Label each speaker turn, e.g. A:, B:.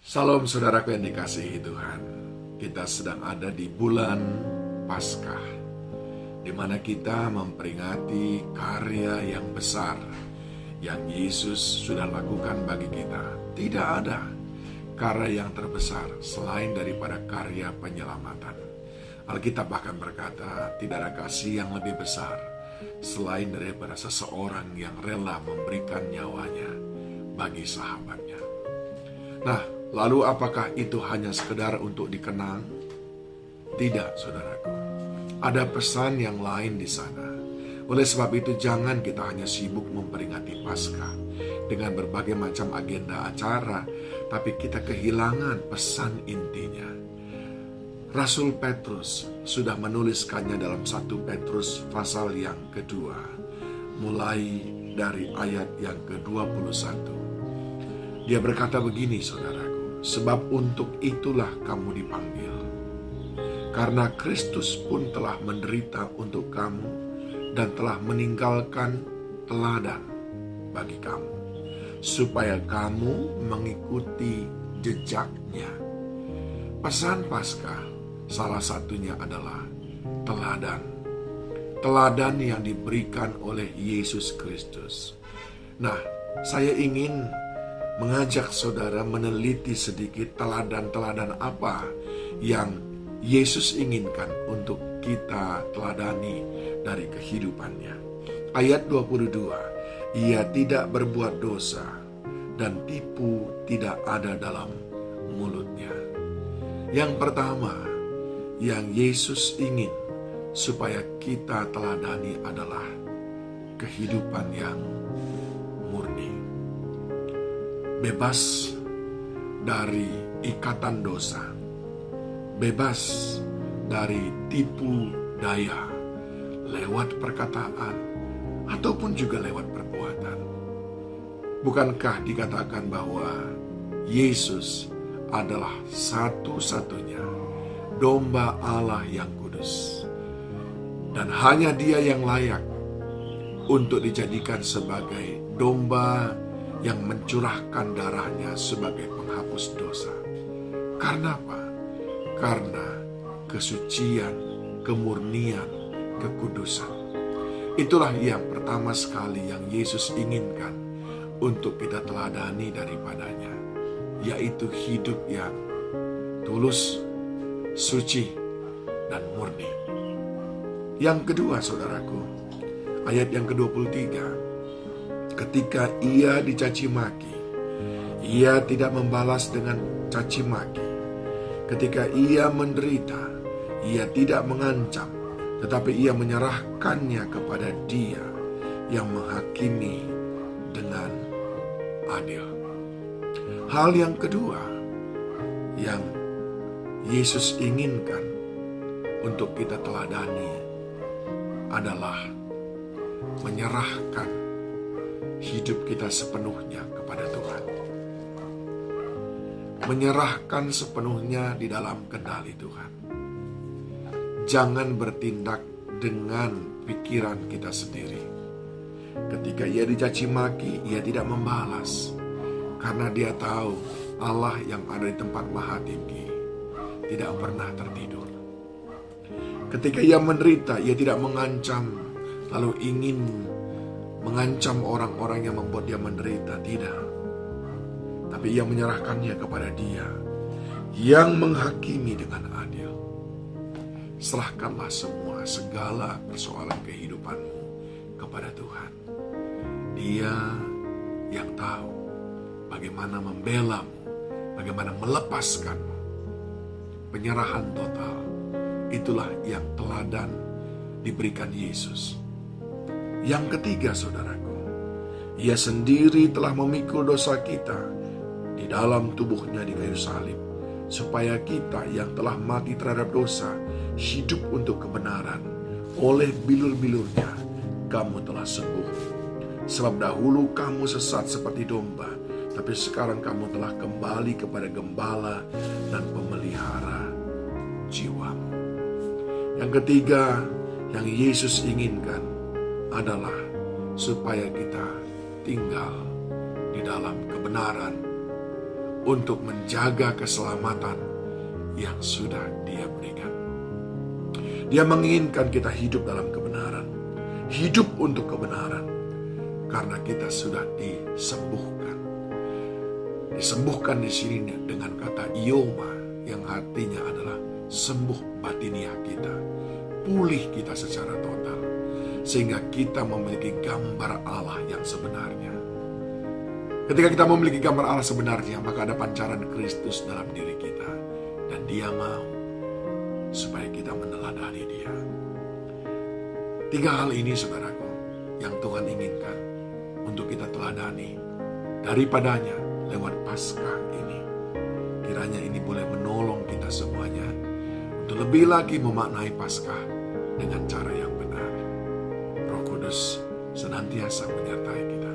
A: Salam saudaraku yang dikasihi Tuhan. Kita sedang ada di bulan Paskah, di mana kita memperingati karya yang besar yang Yesus sudah lakukan bagi kita. Tidak ada karya yang terbesar selain daripada karya penyelamatan. Alkitab bahkan berkata, tidak ada kasih yang lebih besar selain daripada seseorang yang rela memberikan nyawanya bagi sahabatnya. Nah, lalu apakah itu hanya sekedar untuk dikenang? Tidak, saudaraku. Ada pesan yang lain di sana. Oleh sebab itu jangan kita hanya sibuk memperingati Paskah dengan berbagai macam agenda acara, tapi kita kehilangan pesan intinya. Rasul Petrus sudah menuliskannya dalam 1 Petrus pasal yang kedua, mulai dari ayat yang ke-21. Dia berkata begini, saudaraku, sebab untuk itulah kamu dipanggil. Karena Kristus pun telah menderita untuk kamu dan telah meninggalkan teladan bagi kamu, supaya kamu mengikuti jejaknya. Pesan Paskah salah satunya adalah teladan. Teladan yang diberikan oleh Yesus Kristus. Nah, saya ingin mengajak saudara meneliti sedikit teladan-teladan apa yang Yesus inginkan untuk kita teladani dari kehidupannya. Ayat 22, ia tidak berbuat dosa dan tipu tidak ada dalam mulutnya. Yang pertama yang Yesus ingin supaya kita teladani adalah kehidupan yang murni. Bebas dari ikatan dosa, bebas dari tipu daya lewat perkataan ataupun juga lewat perbuatan. Bukankah dikatakan bahwa Yesus adalah satu-satunya domba Allah yang kudus, dan hanya Dia yang layak untuk dijadikan sebagai domba yang mencurahkan darahnya sebagai penghapus dosa. Karena apa? Karena kesucian, kemurnian, kekudusan. Itulah yang pertama sekali yang Yesus inginkan untuk kita teladani daripadanya, yaitu hidup yang tulus, suci, dan murni. Yang kedua, saudaraku, ayat yang ke-23, ketika ia dicaci maki, ia tidak membalas dengan caci maki. Ketika ia menderita, ia tidak mengancam, tetapi ia menyerahkannya kepada Dia yang menghakimi dengan adil. Hal yang kedua yang Yesus inginkan untuk kita teladani adalah menyerahkan hidup kita sepenuhnya kepada Tuhan. Menyerahkan sepenuhnya di dalam kendali Tuhan. Jangan bertindak dengan pikiran kita sendiri. Ketika ia dicaci maki, ia tidak membalas, karena dia tahu Allah yang ada di tempat maha tinggi tidak pernah tertidur. Ketika ia menderita, ia tidak mengancam, lalu ingin mengancam orang-orang yang membuat dia menderita. Tidak. Tapi ia menyerahkannya kepada Dia yang menghakimi dengan adil. Serahkanlah semua, segala persoalan kehidupanmu kepada Tuhan. Dia yang tahu bagaimana membelamu, bagaimana melepaskanmu. Penyerahan total, itulah yang teladan diberikan Yesus. Yang ketiga, saudaraku, Ia sendiri telah memikul dosa kita di dalam tubuhnya di kayu salib, supaya kita yang telah mati terhadap dosa hidup untuk kebenaran. Oleh bilur-bilurnya kamu telah sembuh. Sebab dahulu kamu sesat seperti domba, tapi sekarang kamu telah kembali kepada gembala dan pemelihara jiwamu. Yang ketiga yang Yesus inginkan adalah supaya kita tinggal di dalam kebenaran untuk menjaga keselamatan yang sudah Dia berikan. Dia menginginkan kita hidup dalam kebenaran, hidup untuk kebenaran, karena kita sudah disembuhkan. Disembuhkan di sini dengan kata ioma, yang artinya adalah sembuh batiniah kita, pulih kita secara total, sehingga kita memiliki gambar Allah yang sebenarnya. Ketika kita memiliki gambar Allah sebenarnya, maka ada pancaran Kristus dalam diri kita, dan Dia mau supaya kita meneladani Dia. 3 hal ini, saudaraku, yang Tuhan inginkan untuk kita teladani daripadanya lewat Paskah ini. Kiranya ini boleh menolong kita semuanya untuk lebih lagi memaknai Paskah dengan cara yang benar. Roh Kudus senantiasa menyertai kita.